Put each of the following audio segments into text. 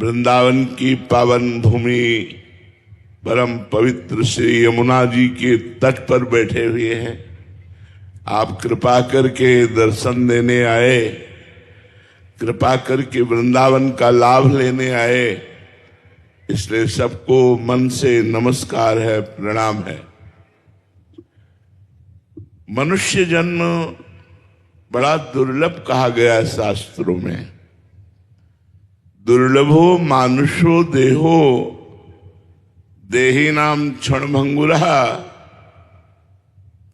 वृंदावन की पावन भूमि परम पवित्र श्री यमुना जी के तट पर बैठे हुए हैं। आप कृपा करके दर्शन देने आए, कृपा करके वृंदावन का लाभ लेने आए, इसलिए सबको मन से नमस्कार है, प्रणाम है। मनुष्य जन्म बड़ा दुर्लभ कहा गया है शास्त्रों में। दुर्लभो मानुषो देहो देही नाम क्षणभंगुरः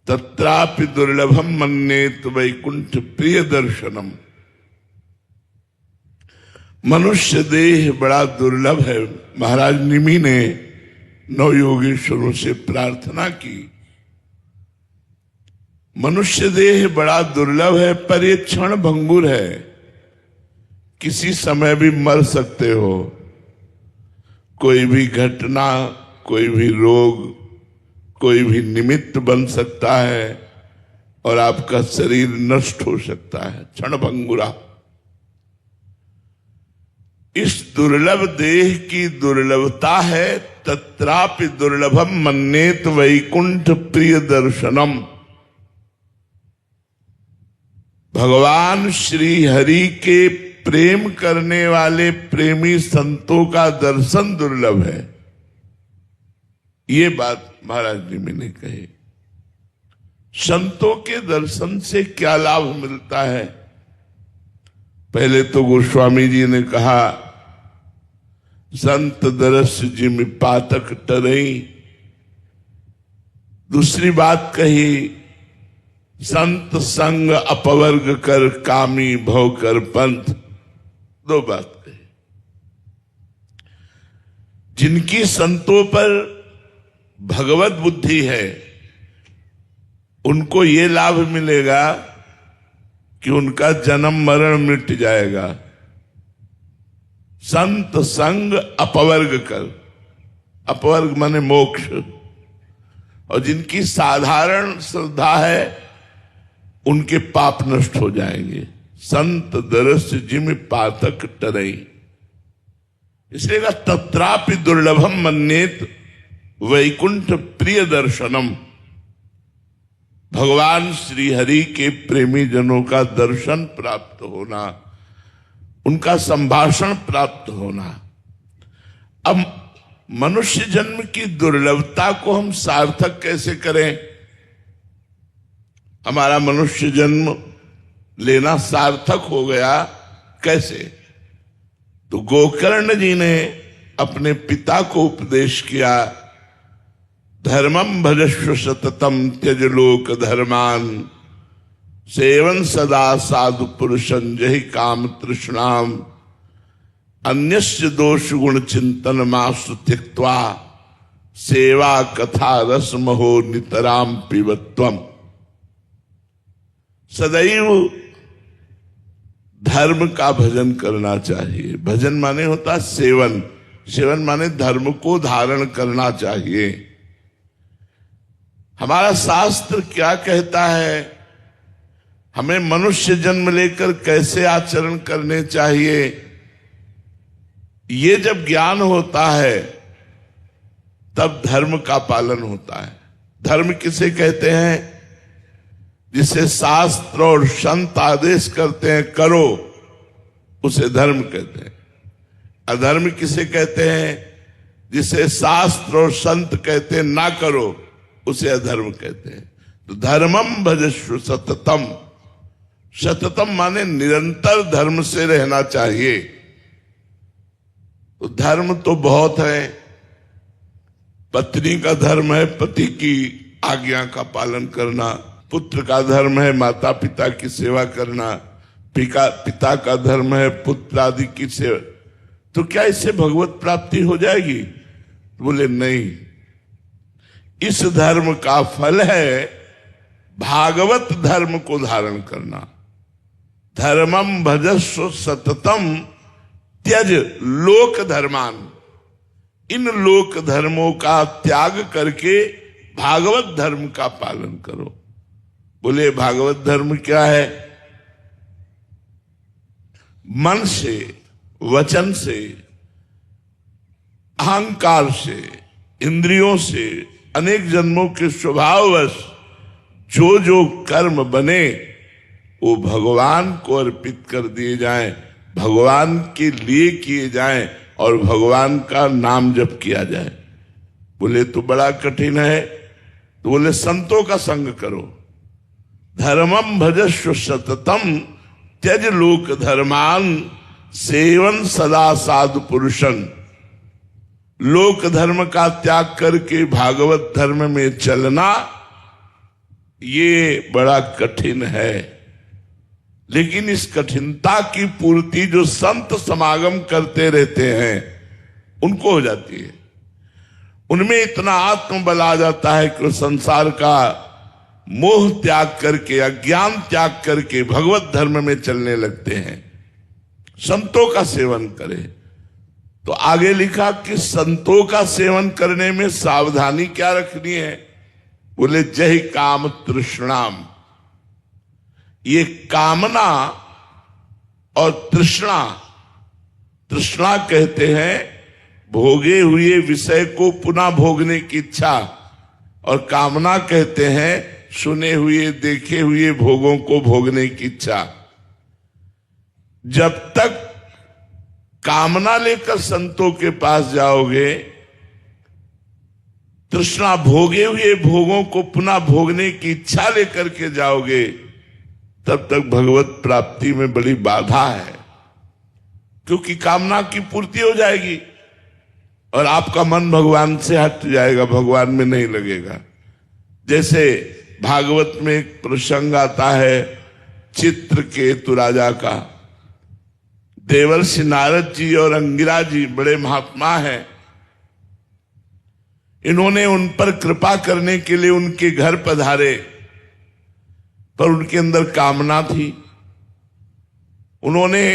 तत्रापि दुर्लभम मन्येत वैकुंठ प्रिय दर्शनम। मनुष्य देह बड़ा दुर्लभ है। महाराज निमि ने नौ योगेश्वरों से प्रार्थना की, मनुष्य देह बड़ा दुर्लभ है, पर ये क्षण भंगुर है, किसी समय भी मर सकते हो। कोई भी घटना, कोई भी रोग, कोई भी निमित्त बन सकता है और आपका शरीर नष्ट हो सकता है। क्षण भंगुरा। इस दुर्लभ देह की दुर्लभता है। तत्रापि दुर्लभम मन्येत वैकुंठ प्रिय दर्शनम। भगवान श्री हरि के प्रेम करने वाले प्रेमी संतों का दर्शन दुर्लभ है। ये बात महाराज जी मैंने कही। संतों के दर्शन से क्या लाभ मिलता है? पहले तो गोस्वामी जी ने कहा संत दरस जिमि पातक टरई। दूसरी बात कही संत संग अपवर्ग कर कामी भव कर पंथ। दो बात कही। जिनकी संतों पर भगवत बुद्धि है उनको ये लाभ मिलेगा कि उनका जन्म मरण मिट जाएगा। संत संग अपवर्ग कर, अपवर्ग माने मोक्ष। और जिनकी साधारण श्रद्धा है उनके पाप नष्ट हो जाएंगे। संत दरस जिमि पातक टरई। इसलिए कहा तत्रापि दुर्लभम मन्येत वैकुंठ प्रिय दर्शनम। भगवान श्री हरि के प्रेमी जनों का दर्शन प्राप्त होना, उनका संभाषण प्राप्त होना। अब मनुष्य जन्म की दुर्लभता को हम सार्थक कैसे करें? हमारा मनुष्य जन्म लेना सार्थक हो गया कैसे? तो गोकर्ण जी ने अपने पिता को उपदेश किया, धर्मम भजस्व सततम त्यज लोक धर्मान सेवन सदा साधु पुरुषं जहि काम तृष्णाम अन्यस्य दोष गुण चिंतन मासु त्यक्त्वा सेवा कथा रस महो नितराम पिबत्वम। सदैव धर्म का भजन करना चाहिए। भजन माने होता सेवन, सेवन माने धर्म को धारण करना चाहिए। हमारा शास्त्र क्या कहता है, हमें मनुष्य जन्म लेकर कैसे आचरण करने चाहिए, ये जब ज्ञान होता है तब धर्म का पालन होता है। धर्म किसे कहते हैं? जिसे शास्त्र और संत आदेश करते हैं करो, उसे धर्म कहते हैं। अधर्म किसे कहते हैं? जिसे शास्त्र और संत कहते हैं ना करो, उसे अधर्म कहते हैं। तो धर्मम भजस्व सततम। सततम माने निरंतर धर्म से रहना चाहिए। तो धर्म तो बहुत है। पत्नी का धर्म है पति की आज्ञा का पालन करना, पुत्र का धर्म है माता पिता की सेवा करना, पिता का धर्म है पुत्र आदि की सेवा। तो क्या इससे भगवत प्राप्ति हो जाएगी? बोले नहीं, इस धर्म का फल है भागवत धर्म को धारण करना। धर्मम भजस्व सततम त्यज लोक धर्मान। इन लोक धर्मों का त्याग करके भागवत धर्म का पालन करो। बोले भागवत धर्म क्या है? मन से, वचन से, अहंकार से, इंद्रियों से, अनेक जन्मों के स्वभाववश जो जो कर्म बने वो भगवान को अर्पित कर दिए जाएं, भगवान के लिए किए जाएं और भगवान का नाम जप किया जाए। बोले तो बड़ा कठिन है। तो बोले संतों का संग करो, धर्मम भजस्व सततम त्यज लोक धर्मान सेवन सदा साधु पुरुषन। लोक धर्म का त्याग करके भागवत धर्म में चलना ये बड़ा कठिन है, लेकिन इस कठिनता की पूर्ति जो संत समागम करते रहते हैं उनको हो जाती है। उनमें इतना आत्मबल आ जाता है कि संसार का मोह त्याग करके, अज्ञान त्याग करके भगवत धर्म में चलने लगते हैं। संतों का सेवन करें। तो आगे लिखा कि संतों का सेवन करने में सावधानी क्या रखनी है? बोले जय काम तृष्णाम। ये कामना और तृष्णा, तृष्णा कहते हैं भोगे हुए विषय को पुनः भोगने की इच्छा, और कामना कहते हैं सुने हुए देखे हुए भोगों को भोगने की इच्छा। जब तक कामना लेकर संतों के पास जाओगे, तृष्णा भोगे हुए भोगों को पुनः भोगने की इच्छा लेकर के जाओगे, तब तक भगवत प्राप्ति में बड़ी बाधा है, क्योंकि कामना की पूर्ति हो जाएगी और आपका मन भगवान से हट जाएगा, भगवान में नहीं लगेगा। जैसे भागवत में एक प्रसंग आता है चित्रकेतु राजा का। देवर्षि नारद जी और अंगिरा जी बड़े महात्मा हैं। इन्होंने उन पर कृपा करने के लिए उनके घर पधारे, पर उनके अंदर कामना थी। उन्होंने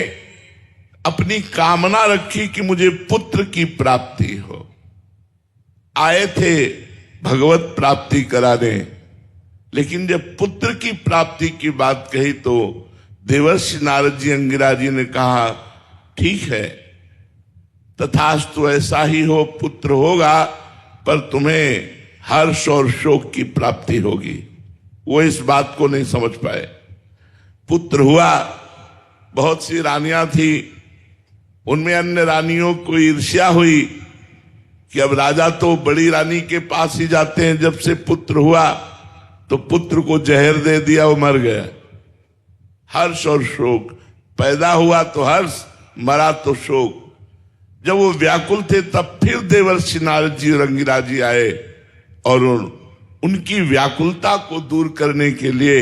अपनी कामना रखी कि मुझे पुत्र की प्राप्ति हो। आए थे भगवत प्राप्ति कराने, लेकिन जब पुत्र की प्राप्ति की बात कही तो देवर्षि नारद जी अंगिरा जी ने कहा ठीक है, तथास्तु ऐसा ही हो, पुत्र होगा, पर तुम्हें हर्ष और शोक की प्राप्ति होगी। वो इस बात को नहीं समझ पाए। पुत्र हुआ, बहुत सी रानियां थी, उनमें अन्य रानियों को ईर्ष्या हुई कि अब राजा तो बड़ी रानी के पास ही जाते हैं। जब से पुत्र हुआ तो पुत्र को जहर दे दिया, वो मर गया। हर्ष और शोक, पैदा हुआ तो हर्ष, मरा तो शोक। जब वो व्याकुल थे तब फिर देवर्षि नारद जी और अंगिरा जी आए और उनकी व्याकुलता को दूर करने के लिए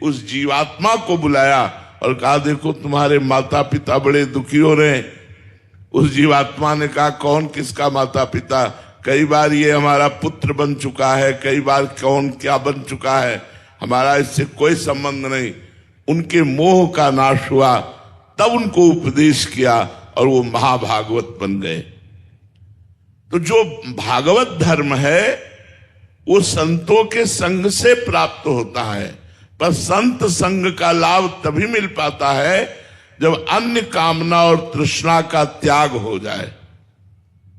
उस जीवात्मा को बुलाया और कहा देखो तुम्हारे माता पिता बड़े दुखी हो रहे हैं। उस जीवात्मा ने कहा कौन किसका माता पिता? कई बार ये हमारा पुत्र बन चुका है, कई बार कौन क्या बन चुका है, हमारा इससे कोई संबंध नहीं। उनके मोह का नाश हुआ, तब उनको उपदेश किया और वो महाभागवत बन गए। तो जो भागवत धर्म है वो संतों के संग से प्राप्त होता है, पर संत संग का लाभ तभी मिल पाता है जब अन्य कामना और तृष्णा का त्याग हो जाए।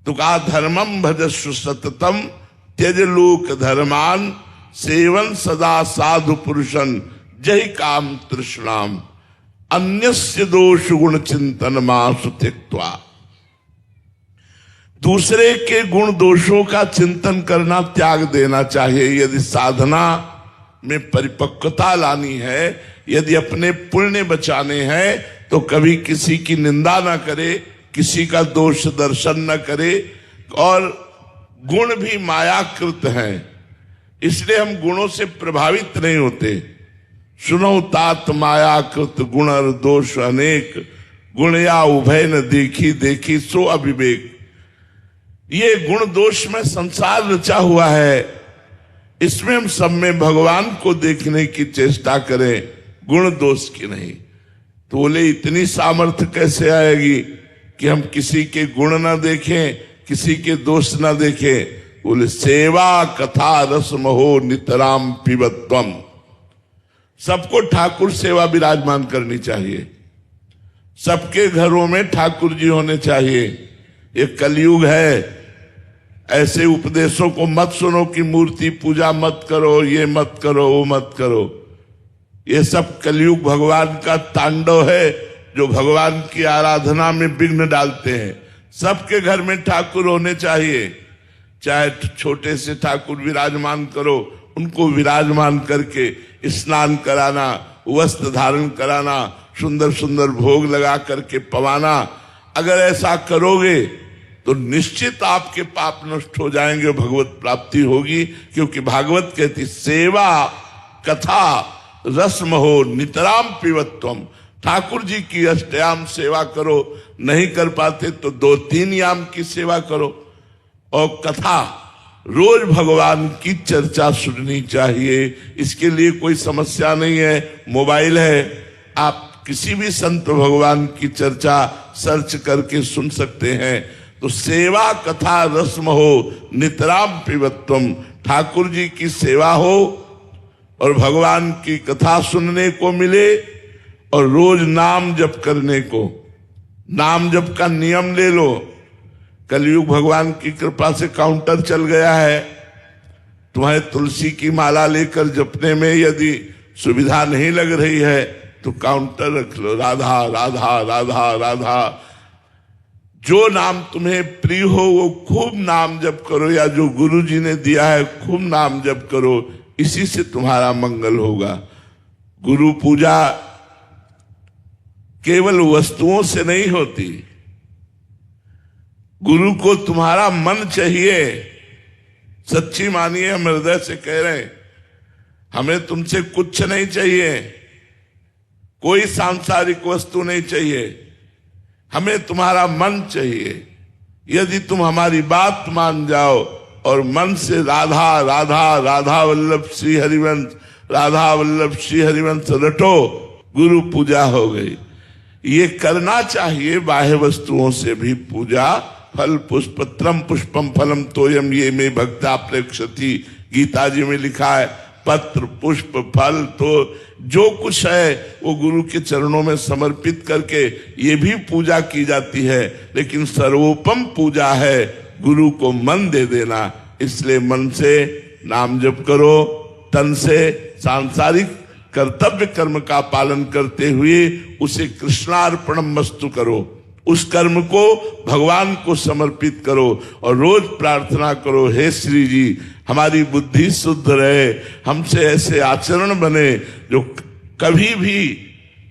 तो कहा धर्मम भजस्व सततम त्यज लोक धर्मान सेवन सदा साधु पुरुषन जय काम तृष्णाम अन्यस्य दोष गुण चिंतन मासु त्यक्त्वा। दूसरे के गुण दोषों का चिंतन करना त्याग देना चाहिए। यदि साधना में परिपक्वता लानी है, यदि अपने पुण्य बचाने हैं, तो कभी किसी की निंदा ना करे, किसी का दोष दर्शन न करे। और गुण भी मायाकृत हैं, इसलिए हम गुणों से प्रभावित नहीं होते। सुनो तात मायाकृत गुण दोष अनेक, गुण या उभय न देखी देखी सो अविवेक। ये गुण दोष में संसार रचा हुआ है, इसमें हम सब में भगवान को देखने की चेष्टा करें, गुण दोष की नहीं। तो बोले इतनी सामर्थ्य कैसे आएगी कि हम किसी के गुण ना देखें, किसी के दोष ना देखें? बोले सेवा कथा रस महो नितराम पिबत्वम। सबको ठाकुर सेवा विराजमान करनी चाहिए, सबके घरों में ठाकुर जी होने चाहिए। ये कलयुग है, ऐसे उपदेशों को मत सुनो कि मूर्ति पूजा मत करो, ये मत करो, वो मत करो। ये सब कलयुग भगवान का तांडव है जो भगवान की आराधना में विघ्न डालते हैं। सबके घर में ठाकुर होने चाहिए, चाहे छोटे से ठाकुर विराजमान करो, उनको विराजमान करके स्नान कराना, वस्त्र धारण कराना, सुंदर सुंदर भोग लगा करके पवाना। अगर ऐसा करोगे तो निश्चित आपके पाप नष्ट हो जाएंगे, भगवत प्राप्ति होगी। क्योंकि भागवत कहती सेवा कथा रस्म हो नितराम पिबत्वम। ठाकुर जी की अष्टयाम सेवा करो, नहीं कर पाते तो 2-3 याम की सेवा करो। और कथा रोज भगवान की चर्चा सुननी चाहिए। इसके लिए कोई समस्या नहीं है, मोबाइल है, आप किसी भी संत भगवान की चर्चा सर्च करके सुन सकते हैं। तो सेवा कथा रस्म हो नितराम पिबत्वम। ठाकुर जी की सेवा हो और भगवान की कथा सुनने को मिले और रोज नाम जप करने को। नाम जप का नियम ले लो। कलयुग भगवान की कृपा से काउंटर चल गया है। तुम्हें तुलसी की माला लेकर जपने में यदि सुविधा नहीं लग रही है तो काउंटर रख लो, राधा राधा राधा राधा। जो नाम तुम्हें प्रिय हो वो खूब नाम जप करो, या जो गुरु जी ने दिया है खूब नाम जप करो। इसी से तुम्हारा मंगल होगा। गुरु पूजा केवल वस्तुओं से नहीं होती। गुरु को तुम्हारा मन चाहिए। सच्ची मानिए, हम हृदय से कह रहे हैं, हमें तुमसे कुछ नहीं चाहिए, कोई सांसारिक वस्तु नहीं चाहिए, हमें तुम्हारा मन चाहिए। यदि तुम हमारी बात मान जाओ और मन से राधा राधा राधा वल्लभ श्री हरिवंश, राधा वल्लभ श्री हरिवंश रटो, गुरु पूजा हो गई। ये करना चाहिए। बाह्य वस्तुओं से भी पूजा। फल पुष्पत्रम पुष्पम फलम तोयम ये में भक्ता प्रेक्षति, गीता जी में लिखा है। पत्र पुष्प फल तो जो कुछ है वो गुरु के चरणों में समर्पित करके ये भी पूजा की जाती है। लेकिन सर्वोपम पूजा है गुरु को मन दे देना। इसलिए मन से नाम जप करो, तन से सांसारिक कर्तव्य कर्म का पालन करते हुए उसे कृष्णार्पणम मस्तु करो। उस कर्म को भगवान को समर्पित करो और रोज प्रार्थना करो, हे श्री जी हमारी बुद्धि शुद्ध रहे, हमसे ऐसे आचरण बने जो कभी भी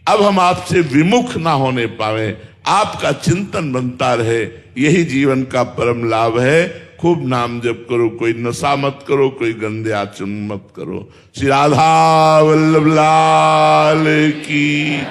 अब हम आपसे विमुख ना होने पावे, आपका चिंतन बनता रहे। यही जीवन का परम लाभ है। खूब नाम जप करो, कोई नशा मत करो, कोई गंदे आचरण मत करो। श्री राधा वल्लभ लाल की।